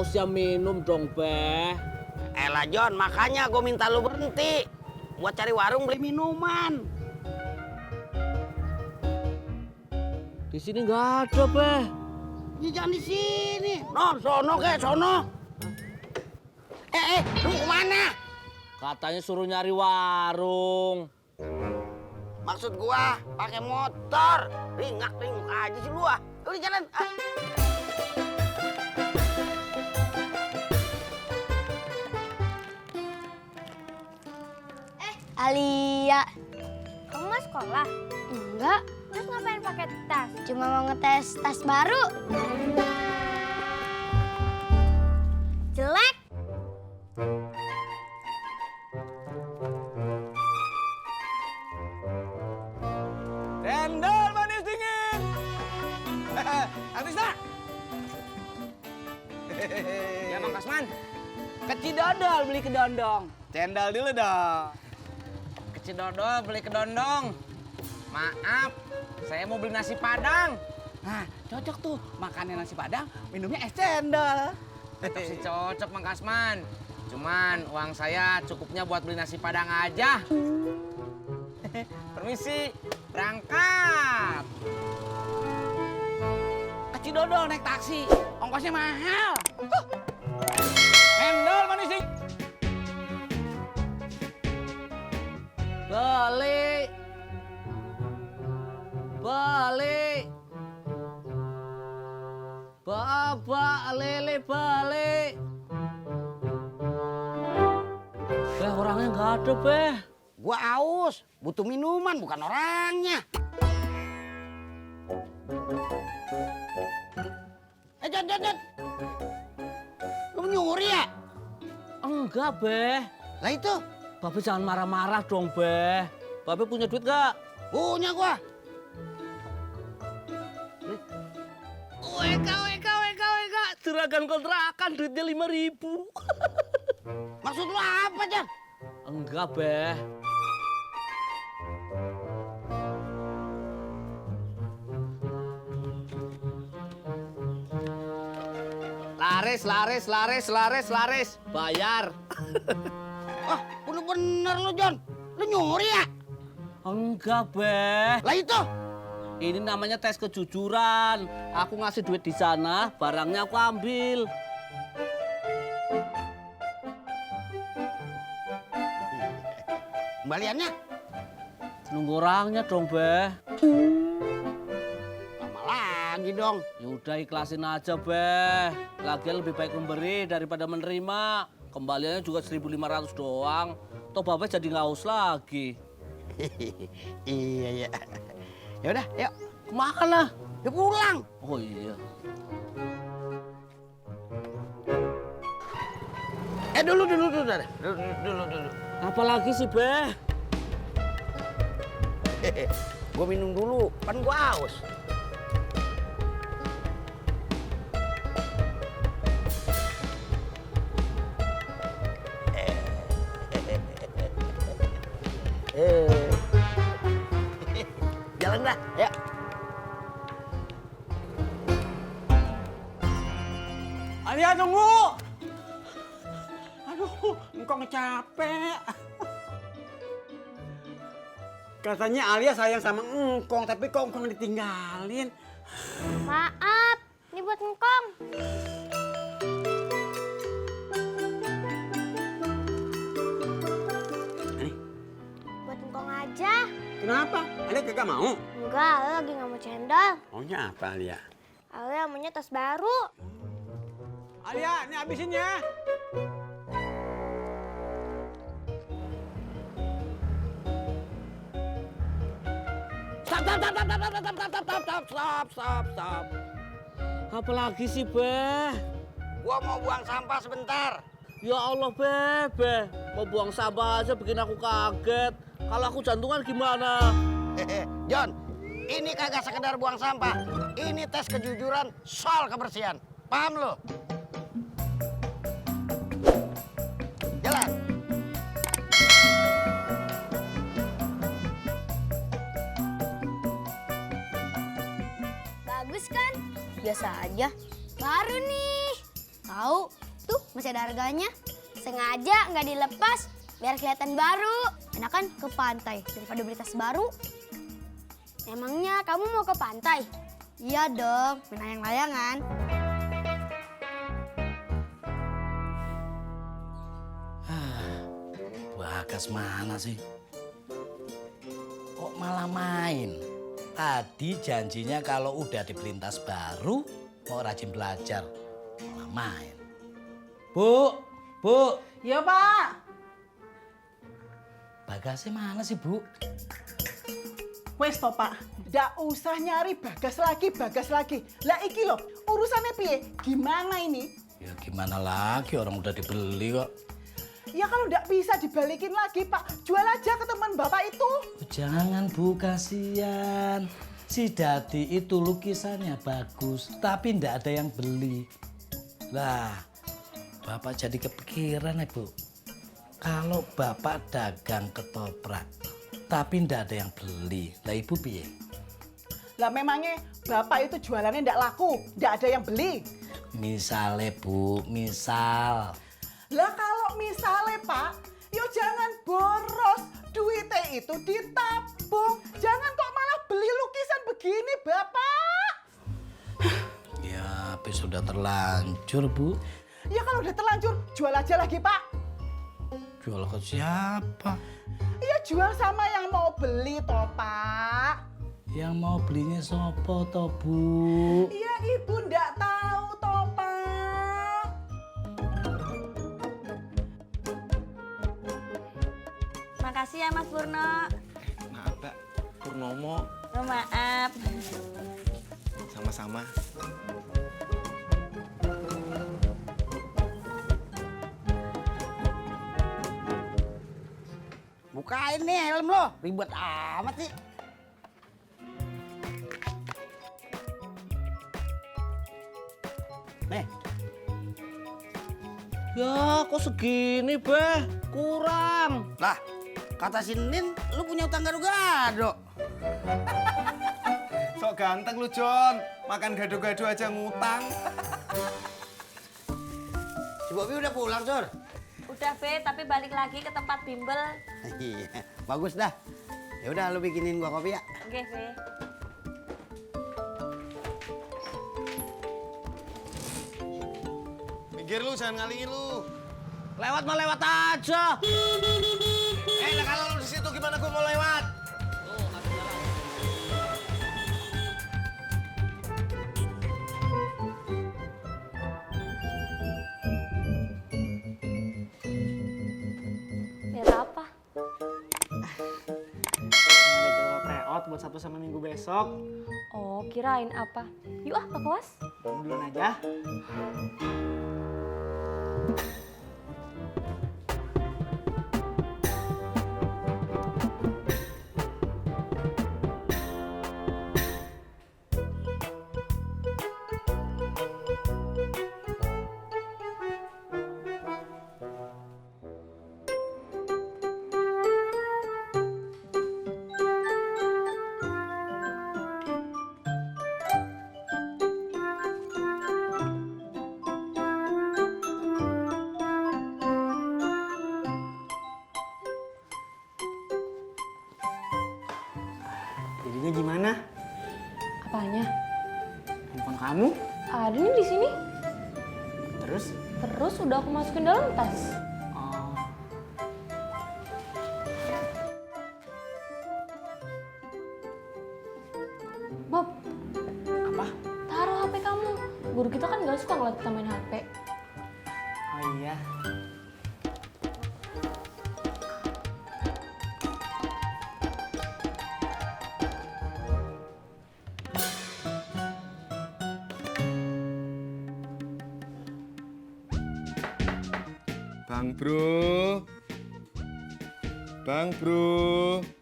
haus ya minum dong, Beh. Elah John, makanya gue minta lu berhenti buat cari warung beli minuman. Di sini nggak ada, Beh. Ya jangan di sini. No, sono ke, sono. Lu kemana? Katanya suruh nyari warung. Maksud gua pakai motor. Ringak aja sih lu ah. Udah jalan. Alia, Kamu mau sekolah? enggak, Terus ngapain pakai tas? cuma mau ngetes tas baru. Jelek. Cendol manis dingin. Habis tak? Ya Bang Kasman. Kecidodol beli kedondong. Cendol dulu dong. Kecidodol beli kedondong. Maaf, saya mau beli nasi padang. Nah, cocok tuh. Makannya nasi padang, minumnya es cendol. Tetap sih cocok Bang Kasman. Cuman uang saya cukupnya buat beli nasi padang aja. Permisi, berangkat. Kecidodol naik taksi, ongkosnya mahal. Cendol manis dingin. Balik. Balik. Bapak lele balik. Beh, orangnya nggak ada, Beh. Gua aus, butuh minuman bukan orangnya. John. Lu nyuri ya? Enggak, Beh. Lah itu, Babe jangan marah-marah dong, Beh. Babe punya duit nggak? punya gua. Weka. Juragan kontrakan duitnya 5.000. Maksud lu apa, John? Enggak, Beh. Laris. Bayar. Wah, bener-bener lu, John. Lu nyuri ya? Enggak, Beh. Lah itu, Ini namanya tes kejujuran. Aku ngasih duit di sana, barangnya aku ambil. kembaliannya Nunggu orangnya dong, Beh. lama lagi dong. Ya udah ikhlasin aja, Beh. Lagian lebih baik memberi daripada menerima. Kembaliannya juga 1.500 doang. Toh Babe jadi nggak haus lagi. Iya. Ya udah, yuk. Kemana? Ya pulang. Oh iya. Dulu. Apalagi sih, Beh? Gue minum dulu, kan gue haus. Jalan dah, ya. Alia tunggu. Aduh, engkong capek. Katanya Alia sayang sama engkong, tapi kok engkong ditinggalin. Maaf, ini buat engkong. Ini, Buat engkong aja. kenapa? Alia kagak mau? Enggak, Ale lagi nggak mau cendol. Maunya apa Alia? Ale maunya tas baru. Alia, ini habisin ya. Stop. Apalagi sih, Beh? Gua mau buang sampah sebentar. Ya Allah, Beh. Mau buang sampah aja bikin aku kaget. Kalau aku jantungan gimana? John, ini kagak sekedar buang sampah. Ini tes kejujuran soal kebersihan. Paham lo? Jalan. Bagus kan? Biasa aja. Baru nih. Tahu, masih ada harganya. Sengaja nggak dilepas biar kelihatan baru. Enakan ke pantai daripada beli tas baru. Emangnya kamu mau ke pantai? Iya dong, main layang-layangan. Bagas mana sih? Kok malah main? Tadi janjinya kalau udah dibeliin tas baru, mau rajin belajar. Malah main. Bu, Bu. Ya, Pak. Bagasnya mana sih, Bu? Wes toh, Pak. Nggak usah nyari Bagas lagi. Lah iki loh, urusannya piye? Gimana ini? Ya gimana lagi, orang udah dibeli kok. Ya kalau nggak bisa dibalikin lagi, Pak. Jual aja ke teman Bapak itu. Jangan, Bu, kasihan. Si Dadi itu lukisannya bagus, tapi ndak ada yang beli. Lah, Bapak jadi kepikiran ya, Bu. Kalau Bapak dagang ketoprak, tapi ndak ada yang beli. Lah, Ibu piye? Lah memangnya Bapak itu jualannya ndak laku, ndak ada yang beli. Misale, Bu, misal. Lah kalau misalnya, Pak, yo jangan boros. Duitnya itu ditabung. Jangan kok malah beli lukisan begini, Bapak. Ya, tapi sudah terlanjur, Bu. Ya kalau udah terlanjur, jual aja lagi, Pak. Jual ke siapa? Ya jual sama yang mau beli toh, Pak. Yang mau belinya sopo toh, Bu? Ya Ibu ndak tahu toh, Pak. Makasih ya Mas Purno. Maaf, Mbak. Purnomo. Oh, maaf. Sama-sama. Bukain nih helm lo, ribet amat sih. Nih, Ya, kok segini, Beh? Kurang. lah kata si Nin, lu punya utang gado-gado. Sok ganteng lu, Jon. Makan gado-gado aja ngutang. Si Bobby udah pulang, Sur. Udah, Be, tapi balik lagi ke tempat bimbel. Iya, bagus dah. Ya udah, lu bikinin gua kopi ya. Oke, Be. Minggir lu, jangan ngalingin lu. Lewat mah lewat aja. Lah kalau lu di situ gimana gua mau lewat? Biar apa? Ada jadwal tryout buat Sabtu sama Minggu besok. Oh, kirain apa? Yuk ah, Pak Kawas. Duluan aja. Jadinya gimana? Apanya? Handphone kamu? Ada nih di sini. Terus? Terus udah aku masukin dalam tas. Oh, Bob, apa? taruh HP kamu. Guru kita kan gak suka ngeliat kita main HP. Oh iya. Bang Bro. Bang Bro.